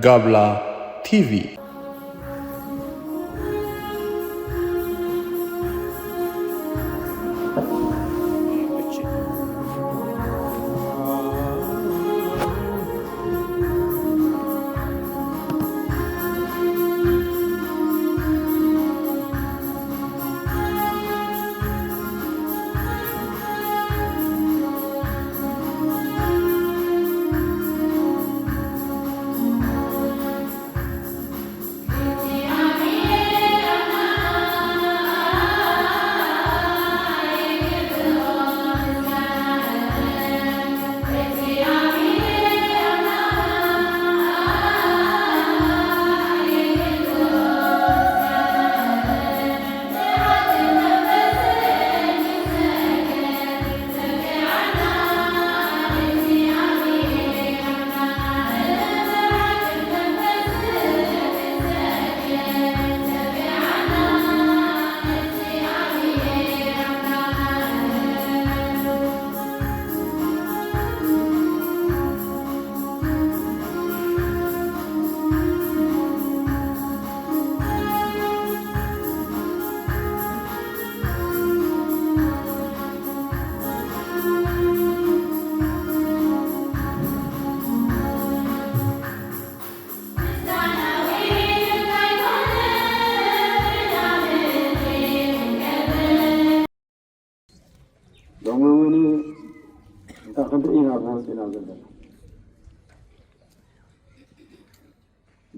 ጋብላ ቲቪ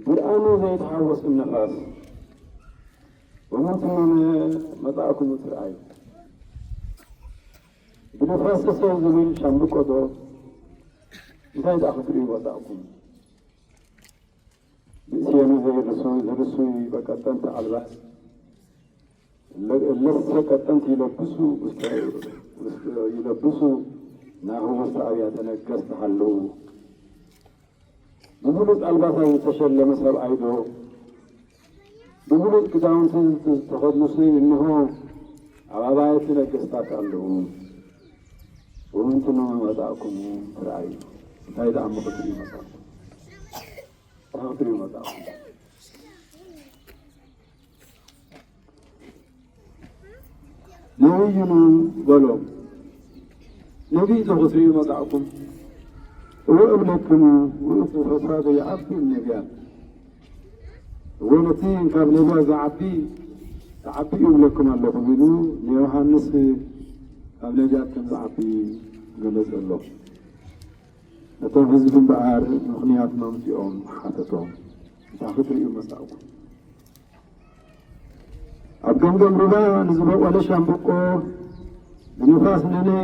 برآنو زيت حوص النفاس ومثلنا مطاعكم وترعي بنفاس تسوي زميل شامبكو دو زيت أخذري وطاعكم بسيانو زي الرسوي بكتنت على البحث اللسة كتنت يلبسوا ناهو مستعبياتنا قصد حلو ببلوط ألباسا يتشلم سب عيدو ببلوط كتاون تخذ مسلم إنه عبايتنا قصدات عندهم وانتنا مدعكم فرعي هيدا عم بطري مدعكم بطري مدعكم نبينا ولو نبي تغطري مدعكم وابنكم وقفوا فساد يعبي النبيان ونتين كان نبيا زعبي تعبي ابنكم الله فبنو ليوحنس أبنجاتكم زعبي قلت الله نتون حزبكم بأر مخنيات ممتئون حاتتهم تاخذ رئيو مساوكم أبقم ربا نزبق ولا شامبقو بنفاس نني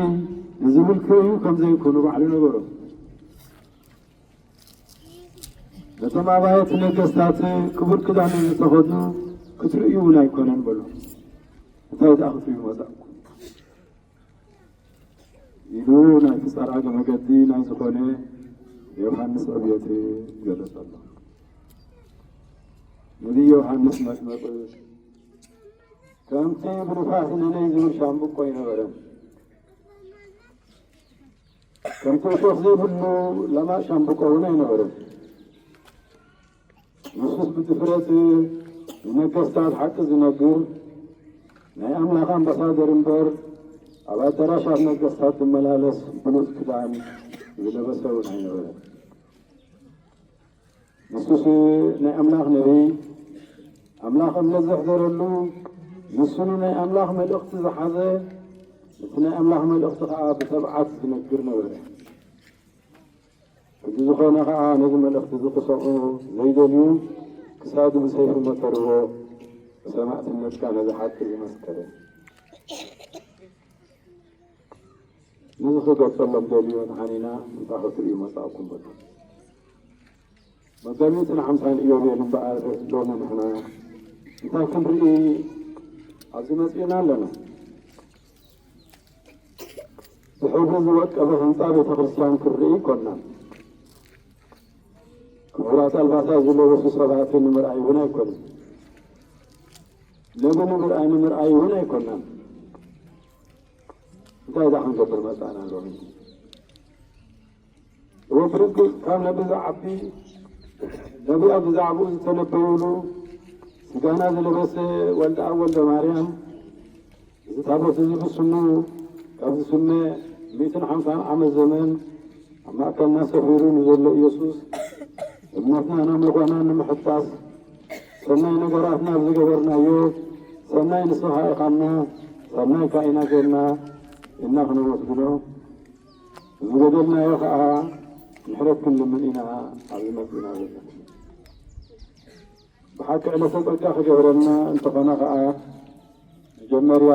نزبل كيو كم زي يكونوا بعلو نقروا لتما بايت نقصات كبر كدان يتخذوا كترئيو لا يكونن بلو نتايد أخذ رئيو مساوكم يقولون في صراحة مقدين عن سكونه يوحنس أبيته قدس الله نبي يوحنس مكمل كم تيب رفاحنا نيزور شامبو كوين ورم كم تشوف زي بلو لما شامبو كوين ورم نصوص بتفرات ونكستات حق زنقر ناي أملاقان بصادر انبر أبا ترى شافنا قصات الملالس بلوث كدان يلبسوا الحين ولا نصوص نا أملاخ نبي أملاخ ملزح درلو نصوص نا أملاخ ملأخت زحزة نا أملاخ ملأخت خاء بسبعات تنقرنا ولا زخنا خاء نجم ملأخت زقصوا زيد اليوم كساد بسيف مطره سمعت الناس كان زحات في مسكره نزخ قصة لبداليون حانينا انتاخذ رئيو مساءكم بدو مداميتنا حمسان إيوبيا نبقى لونا نحنا انتاكم رئي عزيمة إينا لنا بحوفز وقت أبا هنطابي تخرسيان كرئي كنا كبرات الباسا زلو وسو صباتي نمر أيونا يكون لبن نمر أي نمر أيونا يكوننا እንታይ ዳ ክንገብር መፃና ሎሚ ወብርግ ካብ ነብዛ ዓቢ ነቢያ ብዛዕባኡ ዝተነበዩሉ ስጋና ዝለበሰ ወልደ ኣብ ወልደ ማርያም እዚ ታቦት እዚ ብስሙ ካብ ዝስመ 150 ዓመት ዘመን ኣብ ማእከልና ሰፊሩ ንዘሎ ኢየሱስ እምነትና ናምልኾና ንምሕዳስ ሰናይ ነገራትና ብዝገበርናዮ ሰናይ ንስኻ ኢኻና ሰናይ ካኢና ጌርና እና ክነመስግኖ ዝገደልናዮ ከዓ ምሕረት ክንልምን ኢና ኣብዚ መፅና ዘለና ብሓቂ ዕለተ ፀጋ ክገብረና እንተኾነ ከዓ መጀመርያ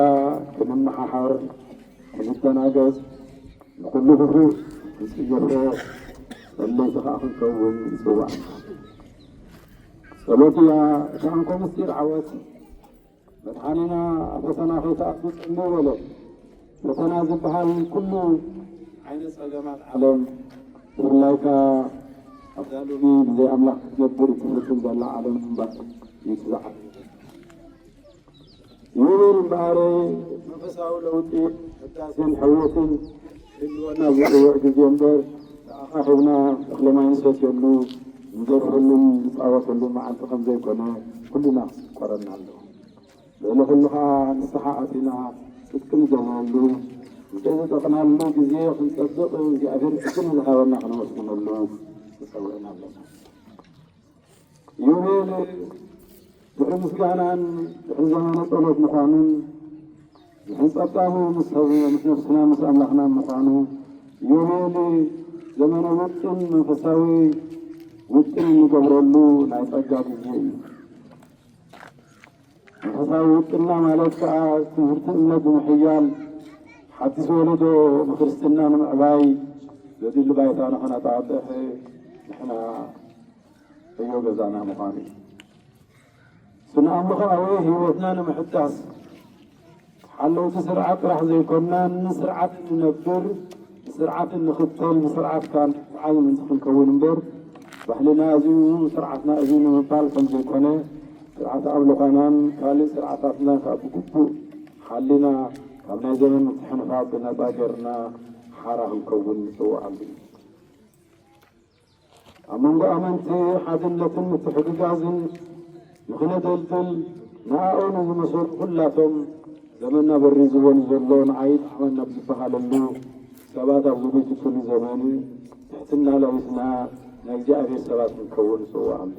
ክንመሓሓር ክንተናገዝ ንኩሉ ግቡእ ክንፅየፎ ሰለይቲ ከዓ ክንከውን ይፅዋዕና ጸሎት እያ እታንኮ ምስጢር ዓወት መድሓኒና ፈተና ከይተኣቱ ፅሚ በሎ ፈተና ዝበሃል ኩሉ ዓይነት ፀገማት ዓለም ብፍላይካ ኣብዛ ሎሚ ብዘይ ኣምላኽ ክትነብር እትፍፅም ዘላ ዓለም እምበር ይትዝዓል ይብል እምበኣረ መንፈሳዊ ለውጢ ሕዳሴን ሕወትን ህልወና ዝፅውዕ ግዜ እምበር ተኣኻኺብና እኽሊ ማይ ንሰትየሉ ንዘርፈሉን ንፃወተሉ መዓልቲ ከም ዘይኮነ ኩሉና ክስቆረና ኣለዎ ልዕሊ ኩሉ ከዓ ንስሓ ኣቲና ጽድቂ ንገብረሉ ንዘይዘጠቕናሉ ግዜ ክንፀብቕ እግዚኣብሔር ዕድል ዝሃበና ክነመስግነሉ ተፀዊዕና ኣለና ዮቤል ድሕሪ ምስጋናን ድሕሪ ዘመነ ጸሎት ምዃኑን ድሕሪ ፀብጣቡ ምስ ነፍስና ምስ ኣምላኽና ምዃኑ ዮቤል ዘመነ ውጥን መንፈሳዊ ውጥን እንገብረሉ ናይ ፀጋ ግዜ እዩ መንፈሳዊ ውጥና ማለት ከዓ ትምህርቲ እምነት ብምሕያል ሓዲስ ወለዶ ንክርስትና ንምዕባይ ዘድሊ ባይታ ንኸነጣጥሕ ንሕና እዮ ገዛና ምዃኑ እዩ ስነ ኣምልኾኣዊ ህይወትና ንምሕዳስ ሓለውቲ ስርዓት ጥራሕ ዘይኮንና ንስርዓት እንነብር ስርዓት ንኽተል ብስርዓትካ ንዓዝ እንትክንከውን እምበር ባህልና እዚዩ ስርዓትና እዚዩ ንምባል ከም ዘይኮነ ስርዓት ኣምልኾናን ካልእ ስርዓታትና ካብ ብግቡእ ሓሊና ካብ ናይ ዘመን ምትሕንፋት ብነፃ ጌርና ሓራ ክንከውን ንፅውዓሉ ኣብ መንጎ ኣመንቲ ሓድነትን ምትሕግጋዝን ንኽነደልድል ንኣኦን ዝመሰሉ ኩላቶም ዘመንና በሪዝዎን ዘሎ ንዓይ ጣዕመና ብዝበሃለሉ ሰባት ኣብ ዝጎይትትሉ ዘመን ትሕትና ለቢስና ናይ እግዚኣብሔር ሰባት ክንከውን ንፅውዓሉ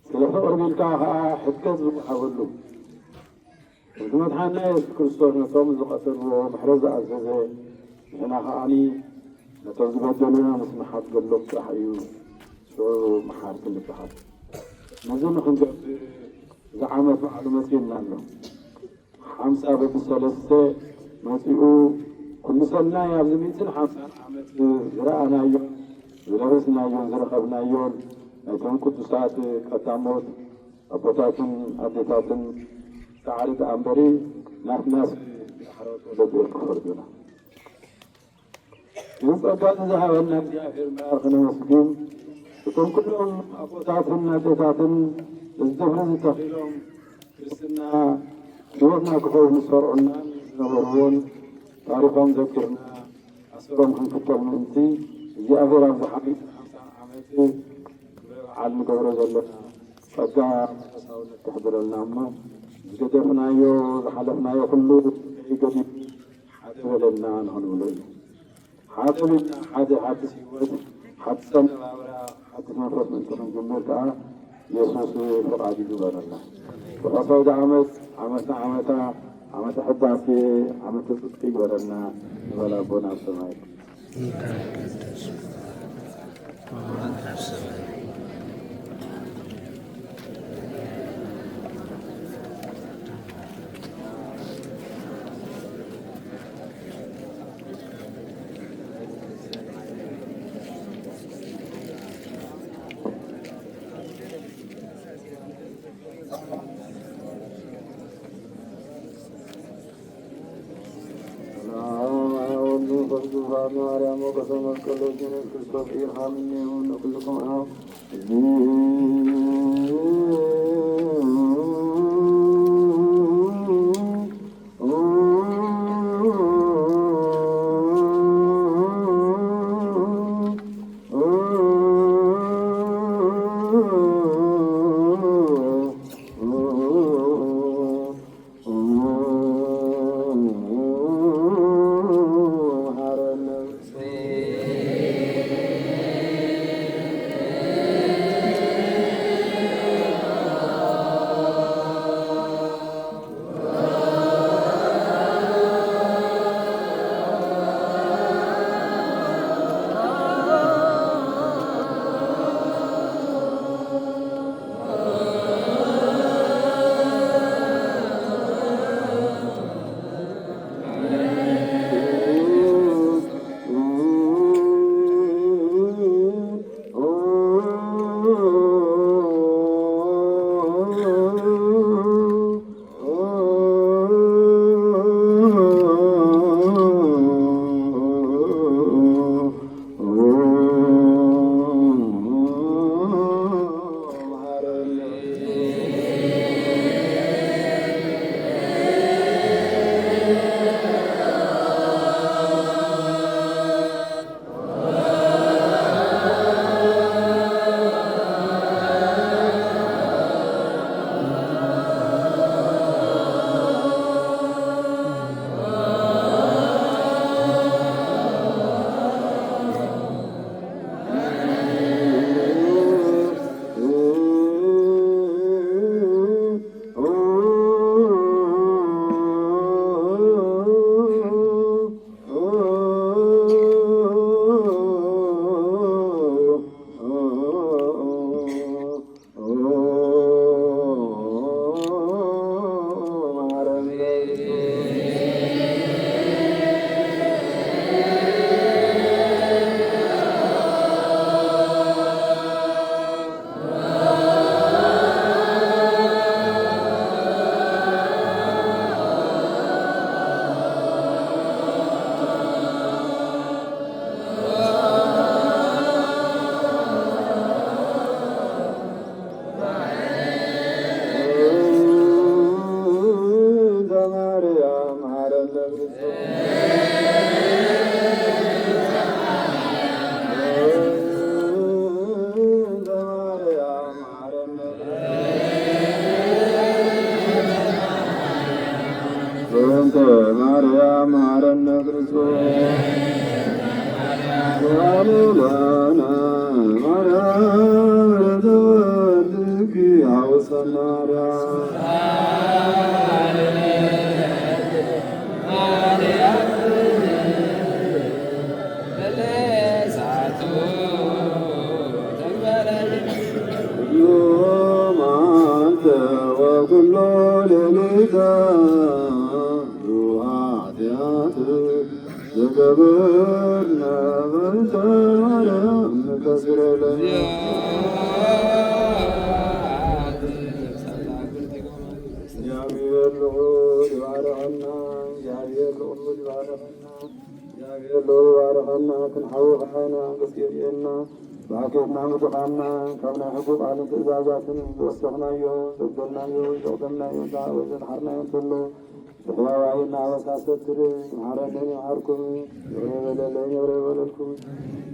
ስለ ፍቅሪ ቢልካ ከዓ ሕገዝ ዝወሃበሉ እቲ መድሓኒና የሱስ ክርስቶስ ነቶም ዝቐተልዎ ምሕረት ዝኣዘዘ ንሕና ከዓኒ ነቶም ዝበደሉና ምስ ንሓትገሎም ጥራሕ እዩ ሽዑ መሓር ክንበሃል ነዚ ንክንገብር ዝዓመት በዓሉ መፅኡና ኣሎ 50 በብሰለስተ መፅኡ ኩሉ ሰናይ ኣብዚ 150 ዓመት ዝረኣናዮን ዝለበስናዮን ዝረኸብናዮን ናይቶም ቅዱሳት ቀዳሞት ኣቦታትን ኣዴታትን ፃዕሪ ተኣንበሪ ናትናስ ሓረወት ወለዱ ክፈርዱና ግን ፀጋት ዝሃበና እግዚኣብሔር እምበር ክነመስግን እቶም ኩሎም ኣቦታትን ኣዴታትን ዝደብሪ ዝተኺሎም ክርስትና ህይወትና ክኸውን ዝሰርዑና ዝነበርዎን ታሪኾም ዘኪርና ኣስሮም ክንክተል ምእንቲ እግዚኣብሔር ኣብ ዝሓቢት 50 ዓመት በዓል ንገብሮ ዘለና ፀጋ መንፈሳውነት ክሕድረልና እሞ ዝገደፍናዮ ዝሓለፍናዮ ኩሉ ከይገዲፍ ሓደ በለና ንኽንብሎ እዩ ሓደ ብልና ሓደ ሓድስ ህይወት ሓድስ ኣነባብራ ሓድስ መንፈስ ምእንቲ ክንጅምር ከዓ ኢየሱስ ፍቓድ ይግበረና ብቐሳውቲ ዓመት ዓመትና ዓመታ ዓመተ ሕዳሴ ዓመተ ጽድቂ ይግበረና ንበል ኣቦና ኣብ ሰማይ ማርያም ወቀሰ መስቀሎች ክርስቶስ ኢርሃምኒ ይሁን ለኩልኩም አሁ باكيتنا مدخلنا كنا حقوق على إزاجاتنا وسخنا يوم سجلنا يوم جودنا يوم دعوة حرنا يوم كله بخلا وعينا وساسة تري محارنين محاركم يوري وللكم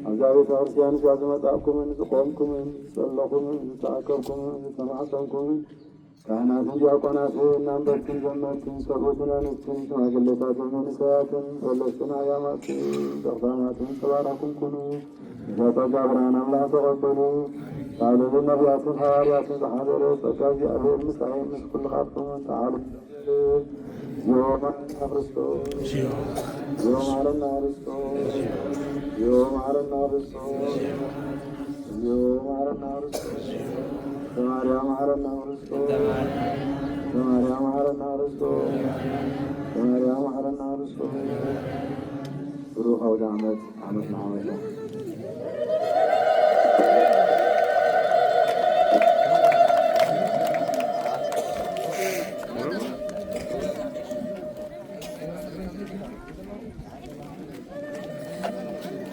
أجابي فارسيان جازم تأكم زقومكم سلكم تأكلكم سمعتكم كهنا تنجا قناسي نامبركم زمركم سبوتنا نسكم سماجلتاتم نساءكم ولسنا ياماتكم دغداماتكم تباركم كنوا إذا تجابران الله تقبلوا قالوا للنبيات الحواريات بحضر فكاجي أبي المسعين من كل خاطم تعالوا يوم الرسول يوم على النار الرسول يوم على النار الرسول يوم على النار الرسول مريم على النار الرسول مريم على النار الرسول مريم على النار الرسول روح ودعمت عمتنا عمتنا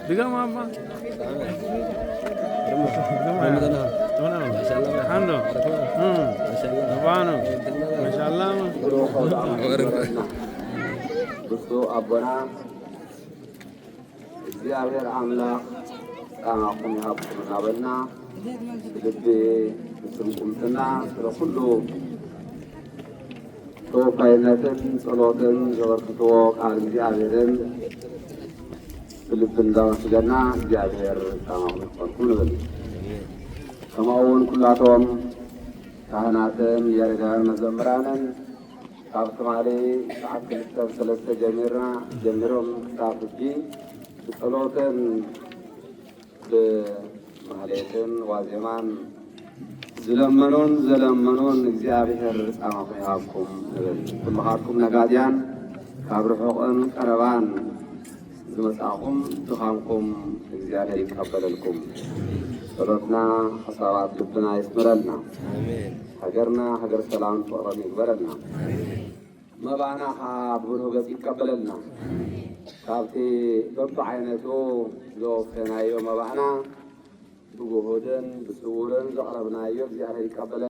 Diga apa? ብፁዕ አቦና እግዚአብሔር አምላክ ጣናኩም ይሃብኩም እናበልና ልቤ ስምቁምትና ስለኩሉ ተወፋይነትን ጸሎትን ዘበርክትዎ ቃል እግዚአብሔርን ብልብ እንዳወስደና እግዚአብሔር ጣናኩም ይፈርኩ ንብል ከማውን ኩላቶም ካህናትን የርጋን መዘምራንን ካብ ትማሊ ሰዓት 2-3 ጀሚሮም ክሳብ ሕጂ ብጸሎትን ብማህሌትን ዋዜማን ዝለመኑን ዘለመኑን እግዚአብሔር ጣማኹም ይሃብኩም ንብል ኩልኻትኩም ነጋድያን ካብ ርሑቕን ቀረባን ዝመጻእኹም ድኻምኩም እግዚአብሔር ይቀበለልኩም ጸሎትና ሐሳባት ልብና ይስምረልና ሀገርና ሀገር ሰላም ፍቅርን ይግበረልና መባና ብብሩህ ገጽ ይቀበለልና ካብቲ በብዓይነቱ ዘወፈናዮ መባእና ብጉሁድን ብስውርን ዘቕረብናዮ እግዚአብሔር ይቀበለልና